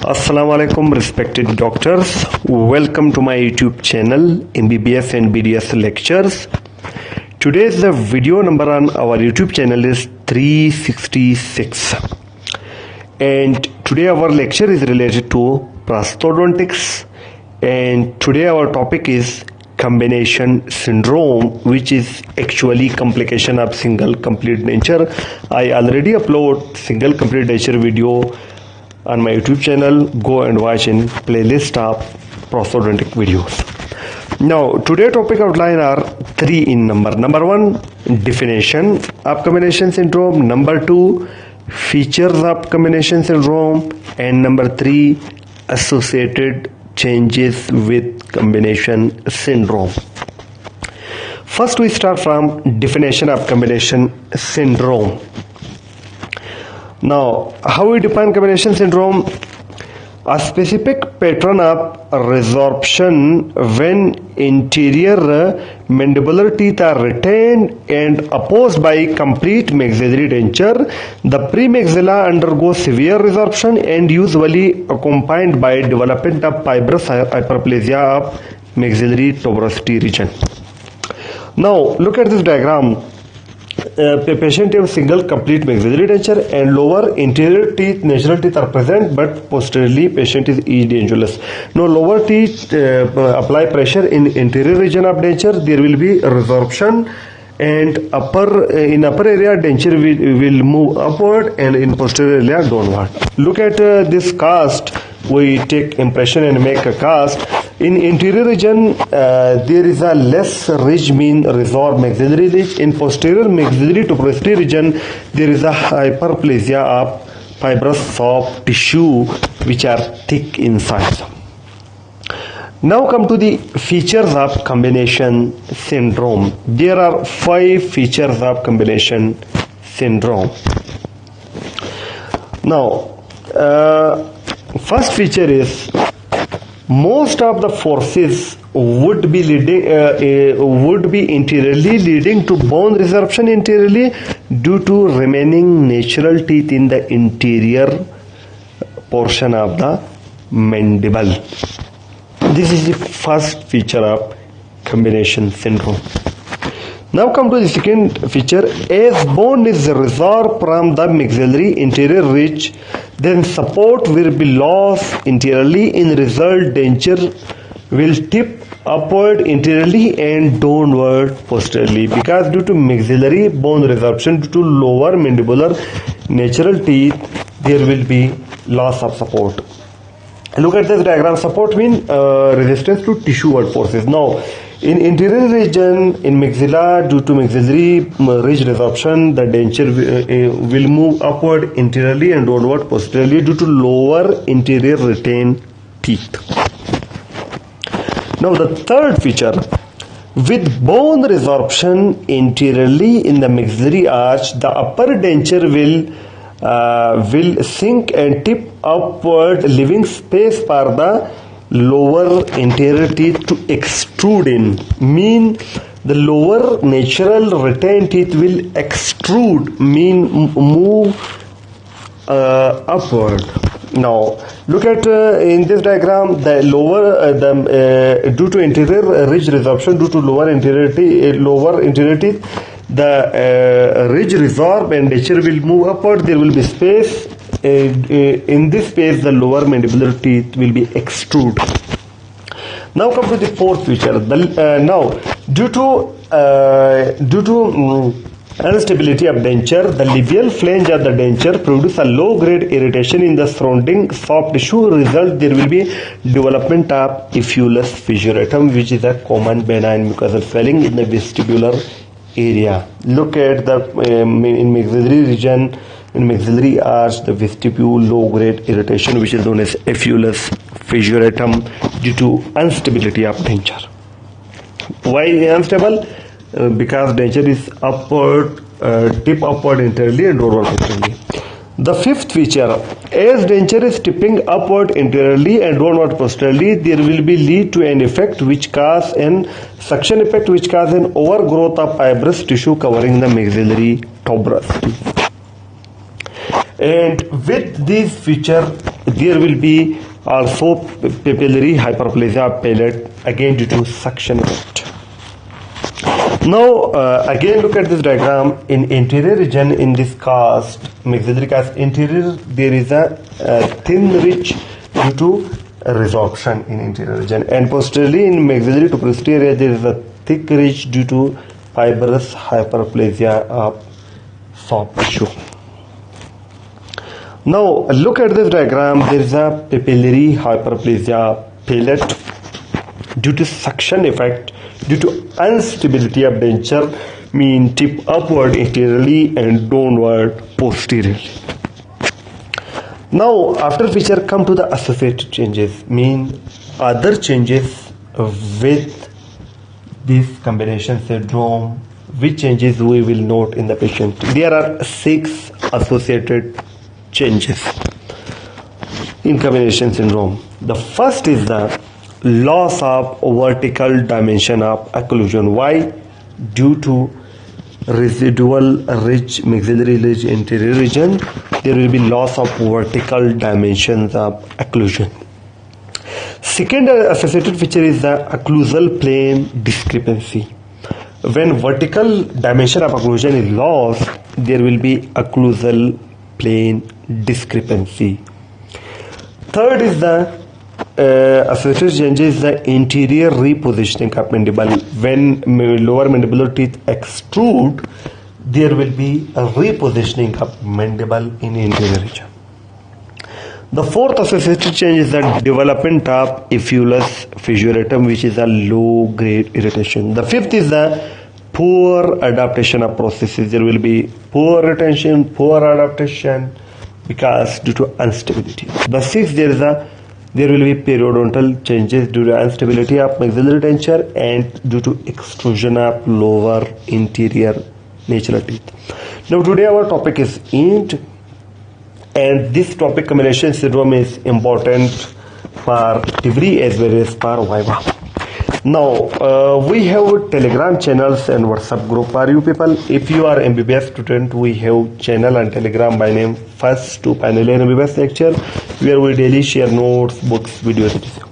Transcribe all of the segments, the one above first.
Assalamu alaikum respected doctors. Welcome to my YouTube channel MBBS and BDS lectures. Today's the video number on our YouTube channel is 366. And today our lecture is related to prosthodontics, and today our topic is combination syndrome, which is actually complication of single complete denture. I already upload single complete denture video on my YouTube channel. Go and watch in playlist of prosthodontic videos. Now today topic outline are three in number. Number one, definition of combination syndrome. Number two, features of combination syndrome, and number three, associated changes with combination syndrome. First we start from definition of combination syndrome. Now, how we define combination syndrome? A specific pattern of resorption when interior mandibular teeth are retained and opposed by complete maxillary denture. The premaxilla undergoes severe resorption and usually accompanied by development of fibrous hyperplasia of maxillary tuberosity region. Now, look at this diagram. Patient have single complete maxillary denture and lower interior teeth, natural teeth are present, but posteriorly patient is edentulous. Now lower teeth apply pressure in interior region of denture, there will be resorption, and in upper area denture will move upward and in posterior area downward. Look at this cast. We take impression and make a cast. In interior region, there is a less ridge mean resorb maxillary ridge. In posterior maxillary tuberosity region, there is a hyperplasia of fibrous soft tissue which are thick in size. Now come to the features of combination syndrome. There are 5 features of combination syndrome. Now, first feature is most of the forces would be interiorly leading to bone resorption interiorly due to remaining natural teeth in the interior portion of the mandible. This is the first feature of combination syndrome. Now come to the second feature. As bone is resorbed from the maxillary interior ridge, then support will be lost interiorly. In result, denture will tip upward interiorly and downward posteriorly, because due to maxillary bone resorption due to lower mandibular natural teeth, there will be loss of support. Look at this diagram. Support means resistance to tissue forces. Now, in interior region, in maxilla, due to maxillary ridge resorption, the denture will move upward interiorly and downward posteriorly due to lower interior retained teeth. Now the third feature, with bone resorption interiorly in the maxillary arch, the upper denture will sink and tip upward, leaving space for the lower interior teeth to extrude in. Mean the lower natural retained teeth will extrude, mean move upward. Now look at in this diagram, the lower due to interior ridge resorption due to lower interior teeth, the ridge resorb and denture will move upward. There will be space. In this space, the lower mandibular teeth will be extrude. Now come to the fourth feature. Now, due to instability of denture, the labial flange of the denture produce a low-grade irritation in the surrounding soft tissue. Result, there will be development of effused fissuratum, which is a common benign mucosal swelling in the vestibular area. Look at the in maxillary region, in maxillary arch, the vestibule, low-grade irritation, which is known as effused fissuratum due to instability of denture. Why unstable? Because denture is upward, tip upward interiorly and downward posteriorly. The fifth feature, as denture is tipping upward interiorly and downward posteriorly, there will be lead to an effect which cause an suction effect which cause an overgrowth of fibrous tissue covering the maxillary tuberosity. And with these features, there will be also papillary hyperplasia palate, again due to suction effect. Now again look at this diagram. In anterior region, in this cast, maxillary cast interior, there is a thin ridge due to resorption in anterior region, and posteriorly in maxillary to posterior there is a thick ridge due to fibrous hyperplasia of soft tissue. Now look at this diagram. There is a papillary hyperplasia palate due to suction effect, due to instability of denture, mean tip upward anteriorly and downward posteriorly. Now after feature come to the associated changes, mean other changes with this combination syndrome, which changes we will note in the patient. There are 6 associated changes in combination syndrome. The first is the loss of vertical dimension of occlusion. Why? Due to residual ridge, maxillary ridge, anterior region, there will be loss of vertical dimensions of occlusion. Second associated feature is the occlusal plane discrepancy. When vertical dimension of occlusion is lost, there will be occlusal plane discrepancy. Third is the associated changes, the anterior repositioning of mandible. When lower mandibular teeth extrude, there will be a repositioning of mandible in anterior region. The fourth associated change is the development of effusus fissuratum, which is a low grade irritation. The fifth is the poor adaptation of processes. There will be poor retention, poor adaptation because due to instability. The sixth, there will be periodontal changes due to instability of maxillary denture and due to extrusion of lower anterior natural teeth. Now today our topic is ENT, and this topic combination syndrome is important for degree as well as for Viva. Now we have Telegram channels and WhatsApp group for you people. If you are MBBS student, we have channel and Telegram by name First to Final Year MBBS Lecture, where we daily share notes, books, videos, etc.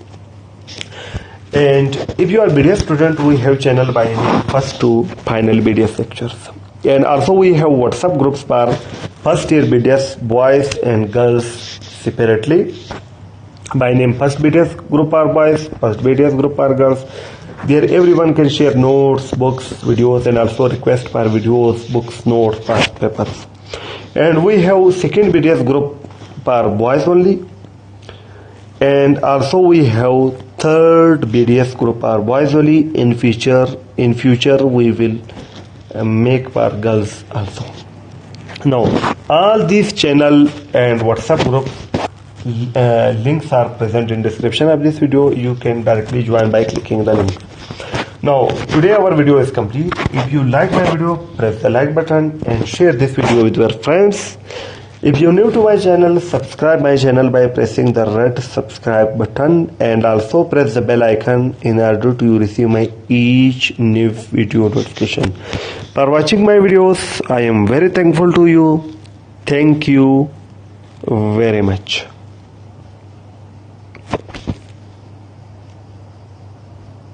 And if you are BDS student, we have channel by name First to Final BDS Lectures. And also we have WhatsApp groups for first year BDS boys and girls separately by name First BDS group for boys, First BDS group for girls. There everyone can share notes, books, videos, and also request for videos, books, notes, past papers. And we have second BDS group for boys only, and also we have third BDS group for boys only. In future we will make for girls also. Now all these channel and WhatsApp group links are present in description of this video. You can directly join by clicking the link. Now today our video is complete. If you like my video, press the like button and share this video with your friends. If you're new to my channel, subscribe my channel by pressing the red subscribe button, and also press the bell icon in order to receive my each new video notification. For watching my videos, I am very thankful to you. Thank you very much.